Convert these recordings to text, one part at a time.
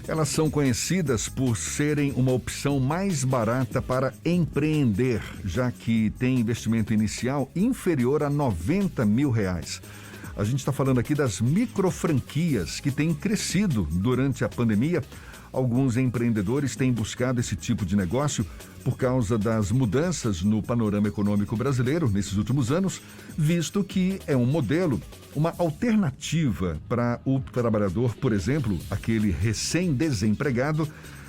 Elas são conhecidas por serem uma opção mais barata para empreender, já que tem investimento inicial inferior a R$ 90.000. A gente está falando aqui das microfranquias que têm crescido durante a pandemia. Alguns empreendedores têm buscado esse tipo de negócio por causa das mudanças no panorama econômico brasileiro nesses últimos anos, visto que é um modelo, uma alternativa para o trabalhador, por exemplo, aquele recém-desempregado,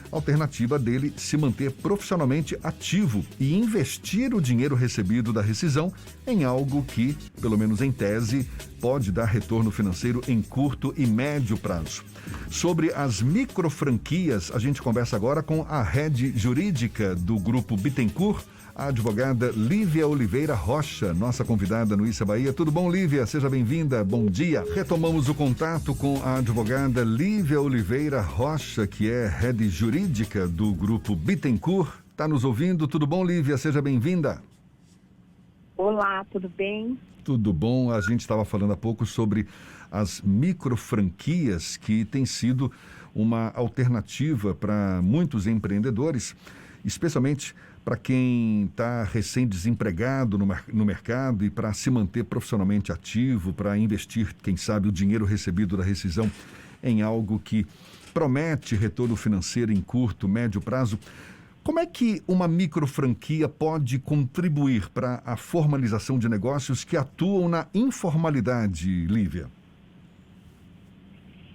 alternativa dele se manter profissionalmente ativo e investir o dinheiro recebido da rescisão em algo que, pelo menos em tese, pode dar retorno financeiro em curto e médio prazo. Sobre as microfranquias, a gente conversa agora com a head jurídica do Grupo Bittencourt, a advogada Lívia Oliveira Rocha, nossa convidada no Issa Bahia. Tudo bom, Lívia? Seja bem-vinda. Bom dia. Retomamos o contato com a advogada Lívia Oliveira Rocha, que é head jurídica do Grupo Bittencourt. Está nos ouvindo? Tudo bom, Lívia? Seja bem-vinda. Olá, tudo bem? Tudo bom. A gente estava falando há pouco sobre as microfranquias, que tem sido uma alternativa para muitos empreendedores, especialmente para quem está recém-desempregado no mercado e para se manter profissionalmente ativo, para investir, quem sabe, o dinheiro recebido da rescisão em algo que promete retorno financeiro em curto, médio prazo. Como é que uma microfranquia pode contribuir para a formalização de negócios que atuam na informalidade, Lívia?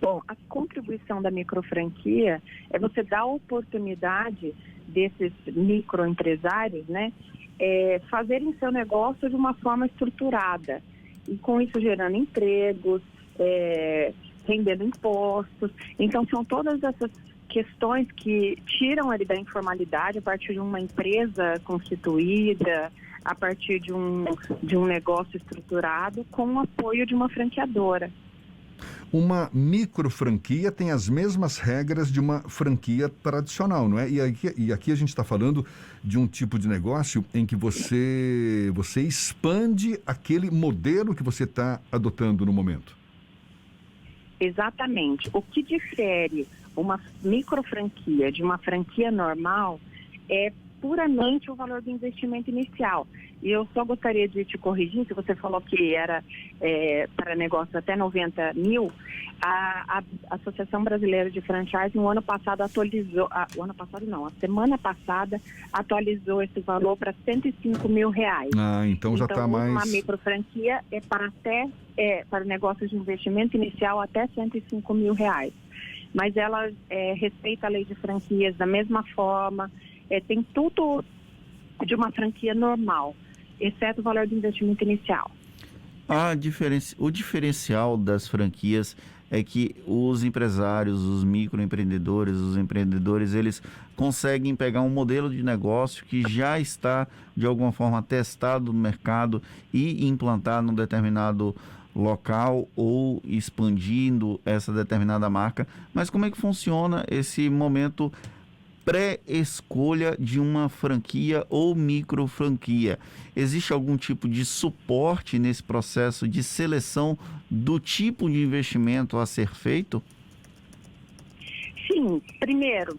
Bom, a contribuição da microfranquia é você dar a oportunidade desses microempresários, né, fazerem seu negócio de uma forma estruturada e com isso gerando empregos, rendendo impostos. Então são todas essas questões que tiram ele da informalidade a partir de uma empresa constituída, a partir de um negócio estruturado com o apoio de uma franqueadora. Uma microfranquia tem as mesmas regras de uma franquia tradicional, não é? E aqui a gente está falando de um tipo de negócio em que você expande aquele modelo que você está adotando no momento. Exatamente. O que difere uma microfranquia de uma franquia normal é puramente o valor do investimento inicial. E eu só gostaria de te corrigir, que você falou que era para negócios até 90 mil, a Associação Brasileira de Franchise no ano passado atualizou, a semana passada atualizou esse valor para R$105 mil. Então já está mais... Uma microfranquia é para negócios de investimento inicial até R$105 mil. Mas ela respeita a lei de franquias da mesma forma, tem tudo de uma franquia normal, exceto o valor do investimento inicial. O diferencial das franquias é que os empresários, os microempreendedores, os empreendedores, eles conseguem pegar um modelo de negócio que já está, de alguma forma, testado no mercado e implantar num determinado local ou expandindo essa determinada marca. Mas como é que funciona esse momento pré-escolha de uma franquia ou microfranquia? Existe algum tipo de suporte nesse processo de seleção do tipo de investimento a ser feito? Sim, primeiro,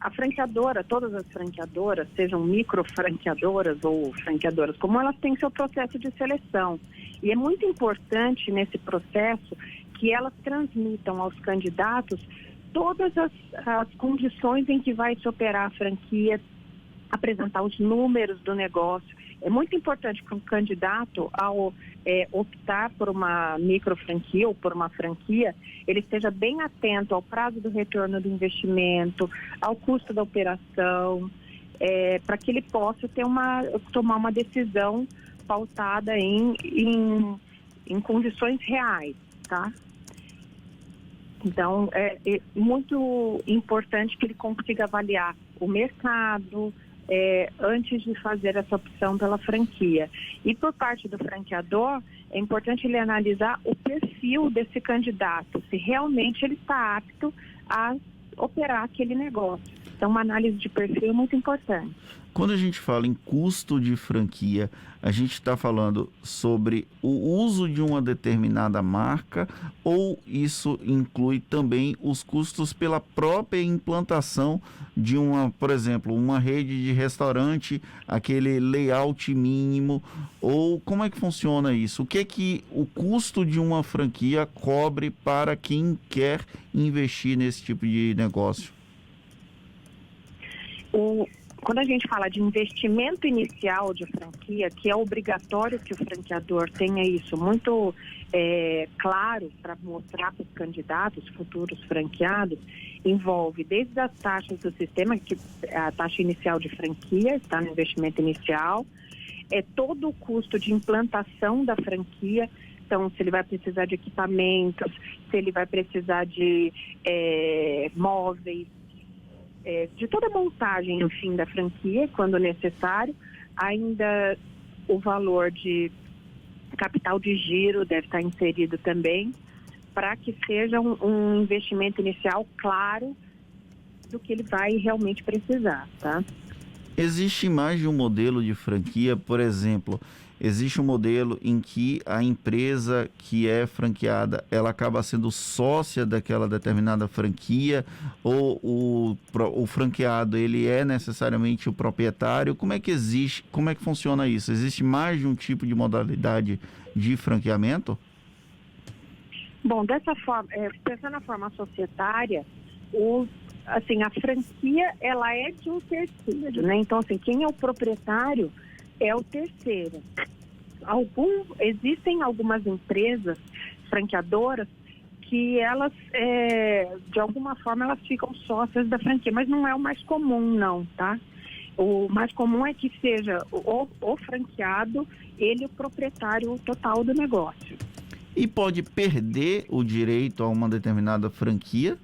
a franqueadora, todas as franqueadoras, sejam microfranqueadoras ou franqueadoras, como elas têm seu processo de seleção. E é muito importante nesse processo que elas transmitam aos candidatos todas as condições em que vai se operar a franquia, apresentar os números do negócio. É muito importante para um candidato, ao optar por uma microfranquia ou por uma franquia, ele esteja bem atento ao prazo do retorno do investimento, ao custo da operação, para que ele possa tomar uma decisão pautada em condições reais, tá? Então, é muito importante que ele consiga avaliar o mercado antes de fazer essa opção pela franquia. E por parte do franqueador, é importante ele analisar o perfil desse candidato, se realmente ele está apto a operar aquele negócio. Então, uma análise de perfil é muito importante. Quando a gente fala em custo de franquia, a gente está falando sobre o uso de uma determinada marca ou isso inclui também os custos pela própria implantação de uma, por exemplo, uma rede de restaurante, aquele layout mínimo, ou como é que funciona isso? O que é que o custo de uma franquia cobre para quem quer investir nesse tipo de negócio? Quando a gente fala de investimento inicial de franquia, que é obrigatório que o franqueador tenha isso muito claro para mostrar para os candidatos, futuros franqueados, envolve desde as taxas do sistema, que a taxa inicial de franquia está no investimento inicial, todo o custo de implantação da franquia. Então, se ele vai precisar de equipamentos, se ele vai precisar de móveis, de toda a montagem, enfim, da franquia, quando necessário. Ainda o valor de capital de giro deve estar inserido também, para que seja um investimento inicial claro do que ele vai realmente precisar, tá? Existe mais de um modelo de franquia, por exemplo, existe um modelo em que a empresa que é franqueada, ela acaba sendo sócia daquela determinada franquia, ou o franqueado, ele é necessariamente o proprietário. Como é que funciona isso? Existe mais de um tipo de modalidade de franqueamento? Bom, dessa forma, pensando na forma societária, a franquia, ela é de um terceiro, né? Então, assim, quem é o proprietário é o terceiro. Existem algumas empresas franqueadoras que elas, de alguma forma, elas ficam sócias da franquia, mas não é o mais comum, não, tá? O mais comum é que seja o franqueado, ele o proprietário total do negócio. E pode perder o direito a uma determinada franquia?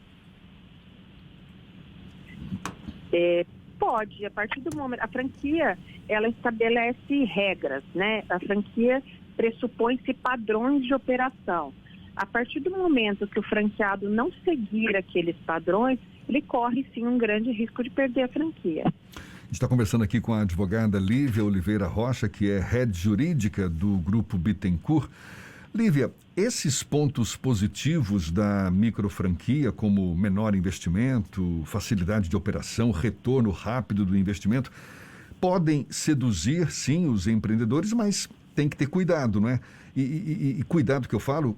Pode, a partir do momento... A franquia, ela estabelece regras, né? A franquia pressupõe-se padrões de operação. A partir do momento que o franqueado não seguir aqueles padrões, ele corre, sim, um grande risco de perder a franquia. A gente está conversando aqui com a advogada Lívia Oliveira Rocha, que é head jurídica do Grupo Bittencourt. Lívia, esses pontos positivos da microfranquia, como menor investimento, facilidade de operação, retorno rápido do investimento, podem seduzir, sim, os empreendedores, mas tem que ter cuidado, não é? E cuidado que eu falo,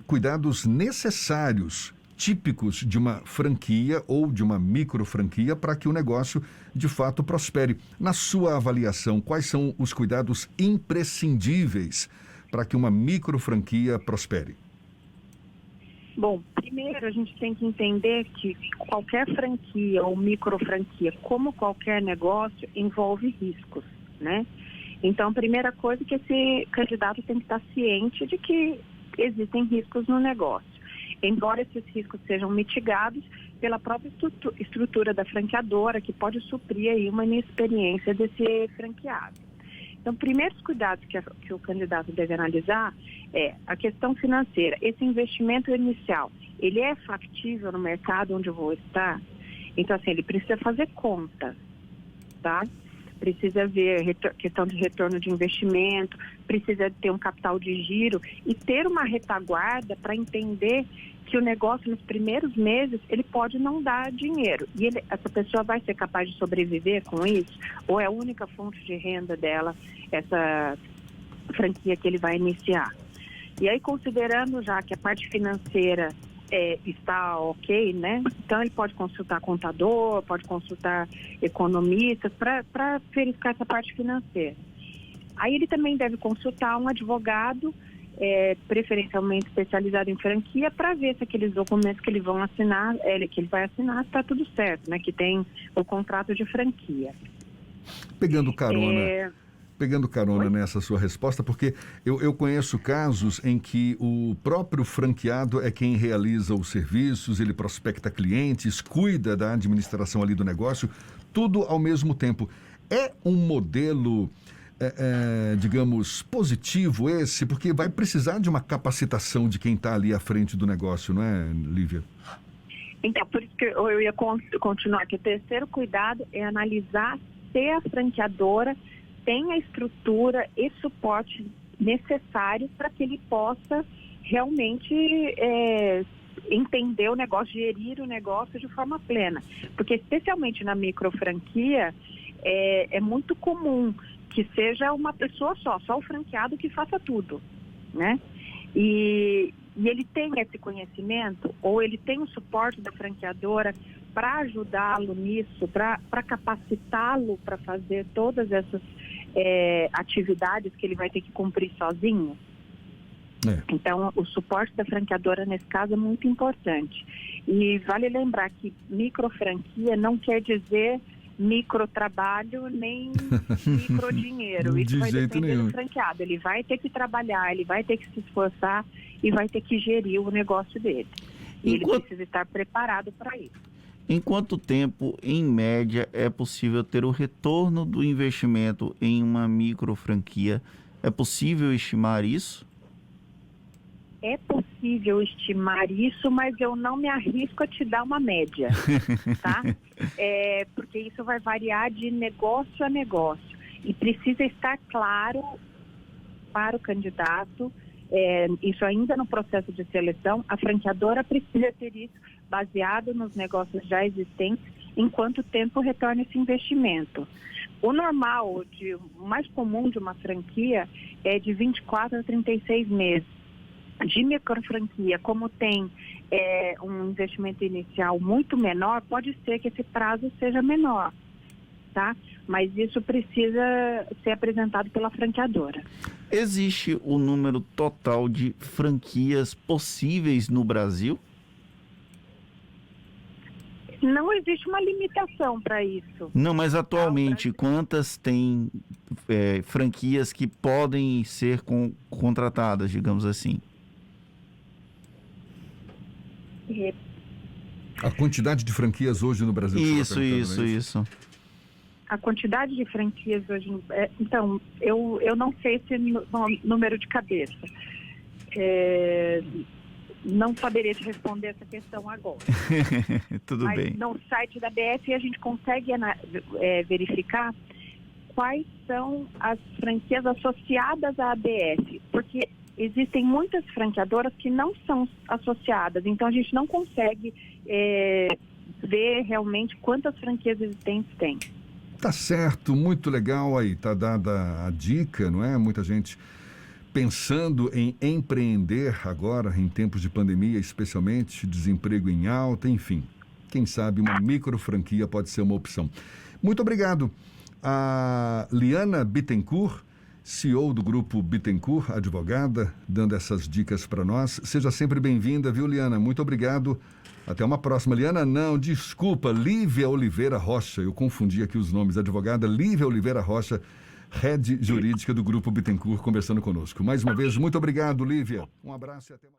cuidados necessários, típicos de uma franquia ou de uma microfranquia para que o negócio, de fato, prospere. Na sua avaliação, quais são os cuidados imprescindíveis para que uma microfranquia prospere? Bom, primeiro a gente tem que entender que qualquer franquia ou microfranquia, como qualquer negócio, envolve riscos, né? Então, a primeira coisa é que esse candidato tem que estar ciente de que existem riscos no negócio. Embora esses riscos sejam mitigados pela própria estrutura da franqueadora, que pode suprir aí uma inexperiência desse franqueado. Então, primeiros cuidados que o candidato deve analisar é a questão financeira. Esse investimento inicial, ele é factível no mercado onde eu vou estar? Então, assim, ele precisa fazer conta, tá? Precisa ver questão de retorno de investimento, precisa ter um capital de giro e ter uma retaguarda para entender que o negócio nos primeiros meses ele pode não dar dinheiro. E essa pessoa vai ser capaz de sobreviver com isso? Ou é a única fonte de renda dela, essa franquia que ele vai iniciar? E aí, considerando já que a parte financeira está ok, né? Então ele pode consultar contador, pode consultar economistas para verificar essa parte financeira. Aí ele também deve consultar um advogado, preferencialmente especializado em franquia, para ver se aqueles documentos que ele vai assinar, está tudo certo, né? Que tem o contrato de franquia. Pegando carona nessa sua resposta, porque eu conheço casos em que o próprio franqueado é quem realiza os serviços, ele prospecta clientes, cuida da administração ali do negócio, tudo ao mesmo tempo. É um modelo, digamos, positivo esse, porque vai precisar de uma capacitação de quem está ali à frente do negócio, não é, Lívia? Então, por isso que eu ia continuar, que o terceiro cuidado é analisar se a franqueadora tem a estrutura e suporte necessário para que ele possa realmente entender o negócio, gerir o negócio de forma plena. Porque especialmente na micro franquia, é muito comum que seja uma pessoa só o franqueado que faça tudo, né? E ele tem esse conhecimento, ou ele tem o suporte da franqueadora para ajudá-lo nisso, para capacitá-lo para fazer todas essas atividades que ele vai ter que cumprir sozinho. Então, o suporte da franqueadora, nesse caso, é muito importante. E vale lembrar que microfranquia não quer dizer microtrabalho nem microdinheiro. Isso vai depender do franqueado. Ele vai ter que trabalhar, ele vai ter que se esforçar e vai ter que gerir o negócio dele. E ele precisa estar preparado para isso. Em quanto tempo, em média, é possível ter o retorno do investimento em uma microfranquia? É possível estimar isso? É possível estimar isso, mas eu não me arrisco a te dar uma média, tá? Porque isso vai variar de negócio a negócio. E precisa estar claro para o candidato, isso ainda no processo de seleção, a franqueadora precisa ter isso baseado nos negócios já existentes, em quanto tempo retorna esse investimento. O normal, o mais comum de uma franquia é de 24 a 36 meses. De microfranquia, como tem um investimento inicial muito menor, pode ser que esse prazo seja menor, tá? Mas isso precisa ser apresentado pela franqueadora. Existe o número total de franquias possíveis no Brasil? Não existe uma limitação para isso. Não, mas atualmente, quantas tem franquias que podem ser contratadas, digamos assim? A quantidade de franquias hoje no Brasil. Isso. A quantidade de franquias hoje... então, eu não sei esse número de cabeça. Não saberia te responder essa questão agora. Tudo bem. Mas no site da BF a gente consegue verificar quais são as franquias associadas à ABF, porque existem muitas franqueadoras que não são associadas, então a gente não consegue ver realmente quantas franquias existentes tem. Tá certo, muito legal aí, tá dada a dica, não é? Muita gente pensando em empreender agora, em tempos de pandemia, especialmente, desemprego em alta, enfim. Quem sabe uma micro franquia pode ser uma opção. Muito obrigado. A Liana Bittencourt, CEO do Grupo Bittencourt, advogada, dando essas dicas para nós. Seja sempre bem-vinda, viu, Liana? Muito obrigado. Até uma próxima. Liana, não, desculpa, Lívia Oliveira Rocha. Eu confundi aqui os nomes. Advogada Lívia Oliveira Rocha, Head Jurídica do Grupo Bittencourt, conversando conosco. Mais uma vez, muito obrigado, Lívia. Um abraço e até mais.